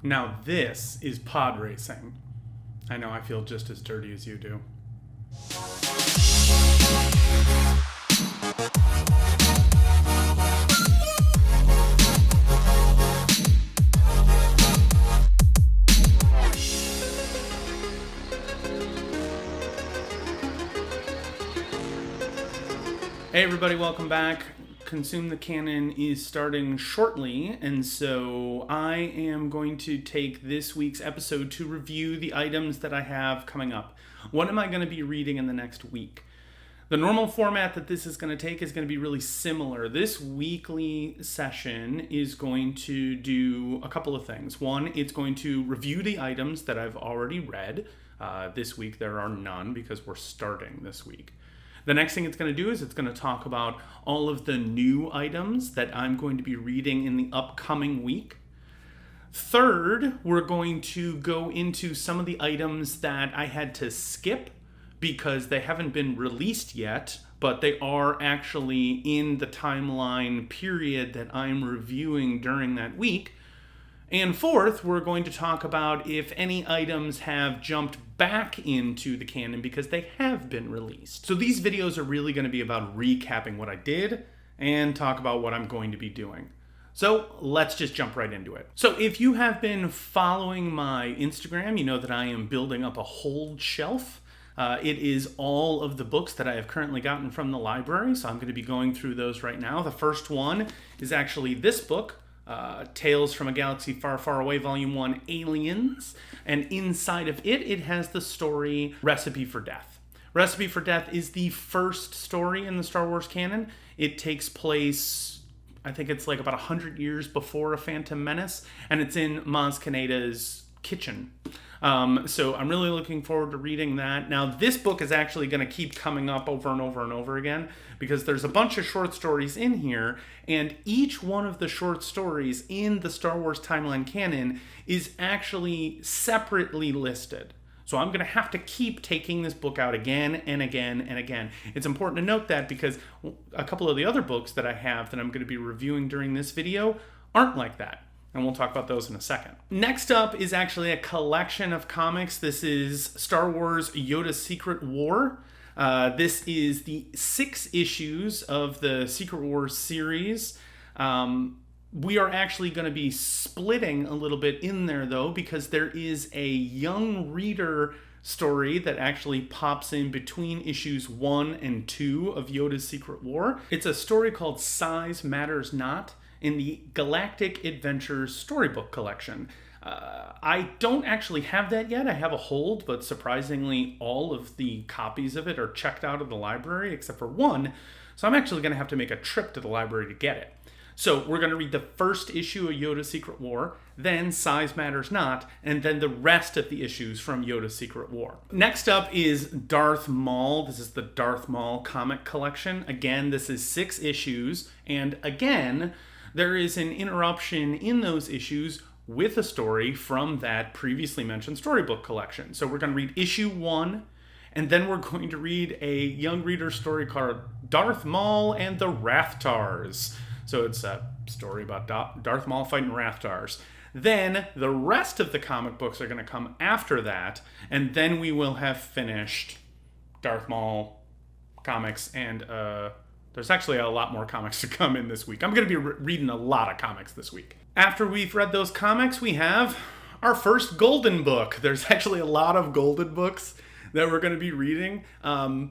Now this is pod racing. I know I feel just as dirty as you do. Hey everybody, welcome back. Consume the Canon is starting shortly, and so I am going to take this week's episode to review the items that I have coming up. What am I going to be reading in the next week? The normal format that this is going to take is going to be really similar. This weekly session is going to do a couple of things. One, it's going to review the items that I've already read. This week there are none because we're starting this week. The next thing it's going to do is it's going to talk about all of the new items that I'm going to be reading in the upcoming week. Third, we're going to go into some of the items that I had to skip because they haven't been released yet, but they are actually in the timeline period that I'm reviewing during that week. And fourth, we're going to talk about if any items have jumped back into the canon because they have been released. So these videos are really going to be about recapping what I did and talk about what I'm going to be doing. So let's just jump right into it. So if you have been following my Instagram, you know that I am building up a hold shelf. It is all of the books that I have currently gotten from the library, so I'm going to be going through those right now. The first one is actually this book, Tales from a Galaxy Far, Far Away, Volume 1, Aliens. And inside of it, it has the story Recipe for Death. Recipe for Death is the first story in the Star Wars canon. It takes place, I think it's like about 100 years before A Phantom Menace, and it's in Maz Kaneda's kitchen. So I'm really looking forward to reading that. Now, this book is actually going to keep coming up over and over and over again because there's a bunch of short stories in here, and each one of the short stories in the Star Wars timeline canon is actually separately listed. So I'm going to have to keep taking this book out again and again and again. It's important to note that because a couple of the other books that I have that I'm going to be reviewing during this video aren't like that. And we'll talk about those in a second. Next up is actually a collection of comics. This is Star Wars Yoda's Secret War. This is the 6 issues of the Secret Wars series. We are actually going to be splitting a little bit in there, though, because there is a young reader story that actually pops in between issues 1 and 2 of Yoda's Secret War. It's a story called Size Matters Not in the Galactic Adventures Storybook Collection. I don't actually have that yet. I have a hold, but surprisingly, all of the copies of it are checked out of the library, except for one. So I'm actually going to have to make a trip to the library to get it. So we're going to read the first issue of Yoda's Secret War, then Size Matters Not, and then the rest of the issues from Yoda's Secret War. Next up is Darth Maul. This is the Darth Maul comic collection. Again, this is 6 issues, and again, there is an interruption in those issues with a story from that previously mentioned storybook collection. So we're going to read issue 1, and then we're going to read a young reader story called Darth Maul and the Rathtars. So it's a story about Darth Maul fighting Rathtars. Then the rest of the comic books are going to come after that, and then we will have finished Darth Maul comics, and there's actually a lot more comics to come in this week. I'm going to be reading a lot of comics this week. After we've read those comics, we have our first golden book. There's actually a lot of golden books that we're going to be reading.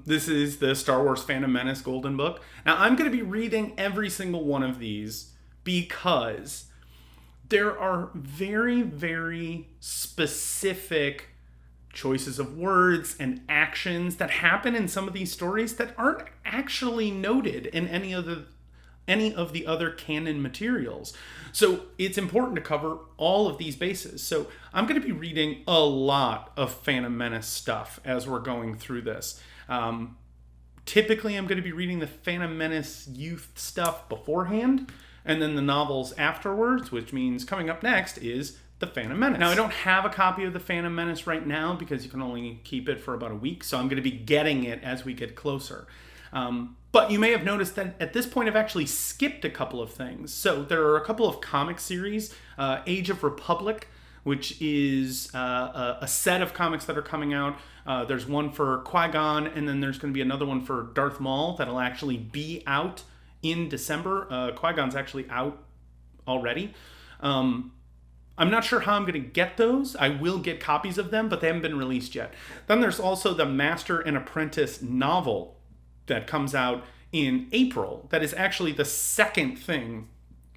This is the Star Wars Phantom Menace golden book. Now, I'm going to be reading every single one of these because there are very, very specific choices of words and actions that happen in some of these stories that aren't actually noted in any of the other canon materials. So it's important to cover all of these bases. So I'm going to be reading a lot of Phantom Menace stuff as we're going through this. Typically, I'm going to be reading the Phantom Menace youth stuff beforehand, and then the novels afterwards, which means coming up next is The Phantom Menace. Now, I don't have a copy of The Phantom Menace right now because you can only keep it for about a week, so I'm going to be getting it as we get closer. But you may have noticed that at this point I've actually skipped a couple of things. So there are a couple of comic series. Age of Republic which is a set of comics that are coming out. There's one for Qui-Gon, and then there's going to be another one for Darth Maul that'll actually be out in December. Qui-Gon's actually out already. I'm not sure how I'm going to get those. I will get copies of them, but they haven't been released yet. Then there's also the Master and Apprentice novel that comes out in April. That is actually the second thing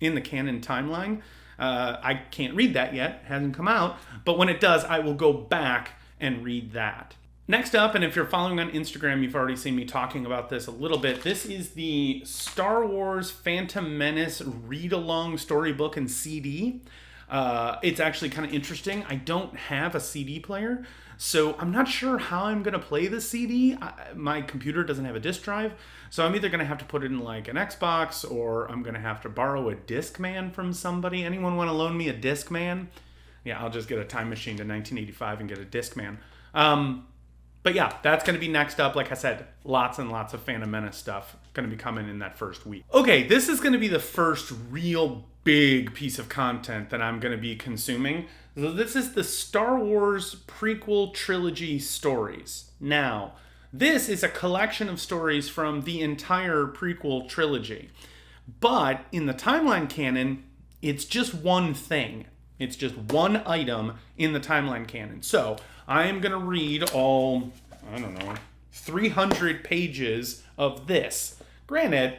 in the canon timeline. I can't read that yet. It hasn't come out. But when it does, I will go back and read that. Next up, and if you're following on Instagram, you've already seen me talking about this a little bit. This is the Star Wars Phantom Menace read-along storybook and CD. It's actually kind of interesting. I don't have a CD player, so I'm not sure how I'm going to play the CD. My computer doesn't have a disc drive, so I'm either going to have to put it in like an Xbox, or I'm going to have to borrow a Discman from somebody. Anyone want to loan me a Discman? Yeah, I'll just get a time machine to 1985 and get a Discman. But yeah, that's going to be next up. Like I said, lots and lots of Phantom Menace stuff going to be coming in that first week. Okay, this is going to be the first real big piece of content that I'm going to be consuming. So this is the Star Wars Prequel Trilogy stories. Now, this is a collection of stories from the entire Prequel Trilogy. But in the timeline canon, it's just one thing. It's just one item in the timeline canon. So I am going to read all, 300 pages of this. Granted,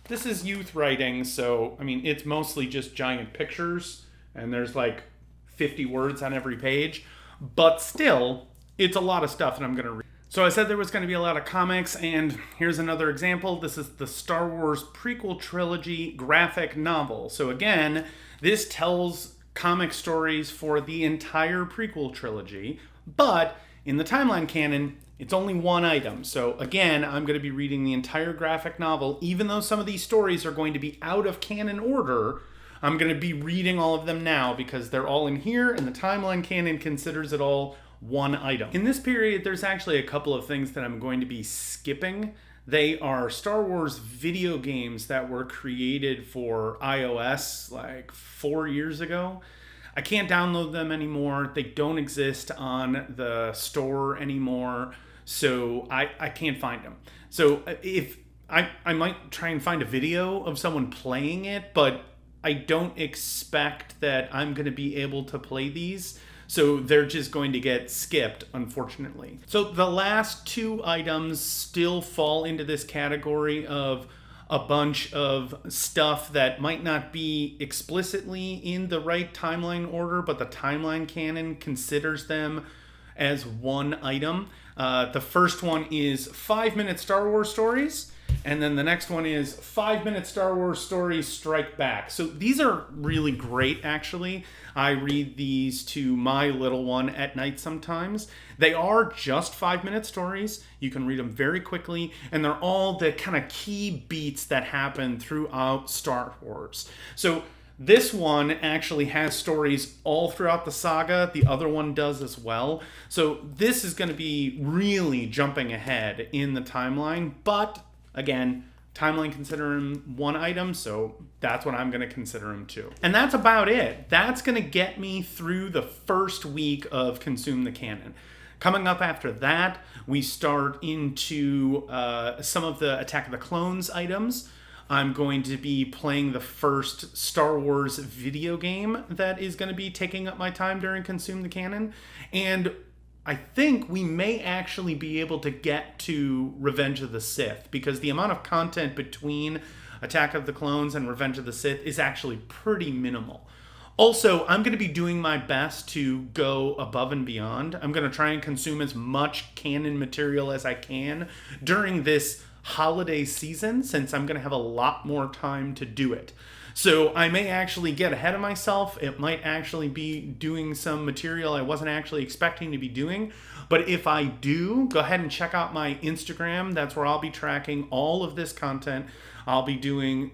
this is youth writing, so, it's mostly just giant pictures, and there's like 50 words on every page. But still, it's a lot of stuff that I'm going to read. So I said there was going to be a lot of comics, and here's another example. This is the Star Wars Prequel Trilogy graphic novel. So again, this tells comic stories for the entire prequel trilogy, but in the timeline canon, it's only one item. So again, I'm going to be reading the entire graphic novel. Even though some of these stories are going to be out of canon order, I'm going to be reading all of them now because they're all in here, and the timeline canon considers it all one item. In this period, there's actually a couple of things that I'm going to be skipping. They are Star Wars video games that were created for iOS like 4 years ago. I can't download them anymore. They don't exist on the store anymore, so I can't find them. So if I might try and find a video of someone playing it, but I don't expect that I'm going to be able to play these. So they're just going to get skipped, unfortunately. So the last two items still fall into this category of a bunch of stuff that might not be explicitly in the right timeline order, but the timeline canon considers them as one item. The first one is 5-minute Star Wars stories, and then the next one is 5-minute Star Wars stories strike back. So these are really great, actually. I read these to my little one at night sometimes. They are just 5-minute stories. You can read them very quickly, and they're all the kind of key beats that happen throughout Star Wars. So this one actually has stories all throughout the saga. The other one does as well. So this is going to be really jumping ahead in the timeline, but again, timeline consider him one item, so that's what I'm going to consider him too. And that's about it. That's going to get me through the first week of Consume the Canon. Coming up after that, we start into some of the Attack of the Clones items. I'm going to be playing the first Star Wars video game that is going to be taking up my time during Consume the Canon. And I think we may actually be able to get to Revenge of the Sith, because the amount of content between Attack of the Clones and Revenge of the Sith is actually pretty minimal. Also, I'm going to be doing my best to go above and beyond. I'm going to try and consume as much canon material as I can during this holiday season, since I'm going to have a lot more time to do it. So I may actually get ahead of myself. It might actually be doing some material I wasn't actually expecting to be doing. But if I do, go ahead and check out my Instagram. That's where I'll be tracking all of this content. I'll be doing,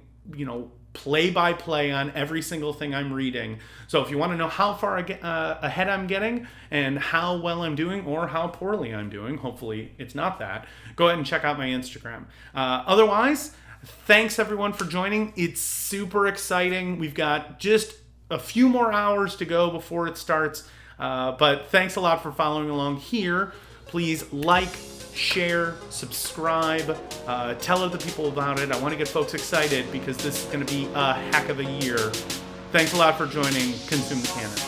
play-by-play on every single thing I'm reading. So if you want to know how far ahead I'm getting and how well I'm doing or how poorly I'm doing, hopefully it's not that, go ahead and check out my Instagram. Otherwise, thanks everyone for joining. It's super exciting. We've got just a few more hours to go before it starts. But thanks a lot for following along here. Please like, share, subscribe, tell other people about it. I want to get folks excited because this is going to be a heck of a year. Thanks a lot for joining Consume the Canon.